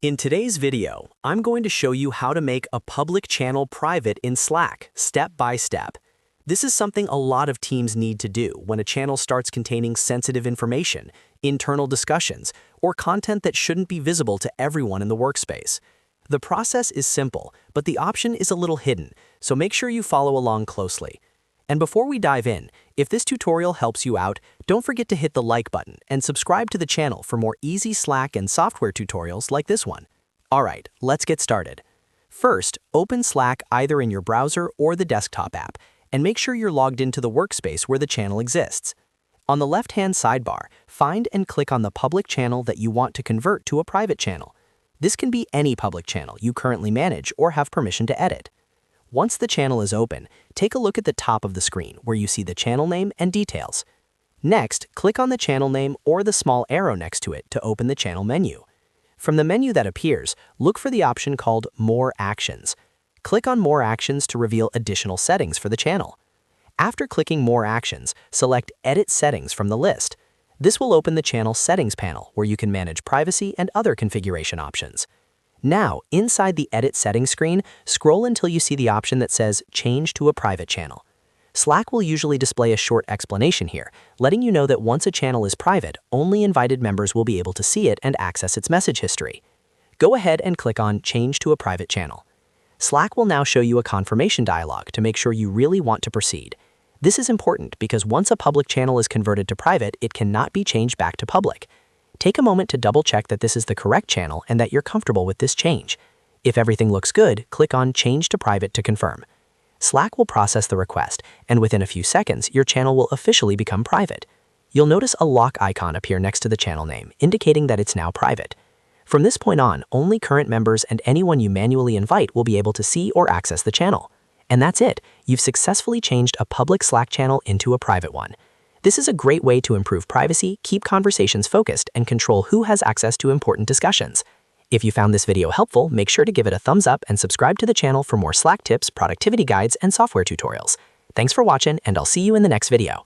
In today's video, I'm going to show you how to make a public channel private in Slack, step by step. This is something a lot of teams need to do when a channel starts containing sensitive information, internal discussions, or content that shouldn't be visible to everyone in the workspace. The process is simple, but the option is a little hidden, so make sure you follow along closely. And before we dive in, if this tutorial helps you out, don't forget to hit the like button and subscribe to the channel for more easy Slack and software tutorials like this one. Alright, let's get started. First, open Slack either in your browser or the desktop app, and make sure you're logged into the workspace where the channel exists. On the left-hand sidebar, find and click on the public channel that you want to convert to a private channel. This can be any public channel you currently manage or have permission to edit. Once the channel is open, take a look at the top of the screen where you see the channel name and details. Next, click on the channel name or the small arrow next to it to open the channel menu. From the menu that appears, look for the option called More Actions. Click on More Actions to reveal additional settings for the channel. After clicking More Actions, select Edit Settings from the list. This will open the channel settings panel where you can manage privacy and other configuration options. Now, inside the Edit Settings screen, scroll until you see the option that says Change to a Private Channel. Slack will usually display a short explanation here, letting you know that once a channel is private, only invited members will be able to see it and access its message history. Go ahead and click on Change to a Private Channel. Slack will now show you a confirmation dialog to make sure you really want to proceed. This is important because once a public channel is converted to private, it cannot be changed back to public. Take a moment to double-check that this is the correct channel and that you're comfortable with this change. If everything looks good, click on Change to Private to confirm. Slack will process the request, and within a few seconds, your channel will officially become private. You'll notice a lock icon appear next to the channel name, indicating that it's now private. From this point on, only current members and anyone you manually invite will be able to see or access the channel. And that's it. You've successfully changed a public Slack channel into a private one. This is a great way to improve privacy, keep conversations focused, and control who has access to important discussions. If you found this video helpful, make sure to give it a thumbs up and subscribe to the channel for more Slack tips, productivity guides, and software tutorials. Thanks for watching, and I'll see you in the next video.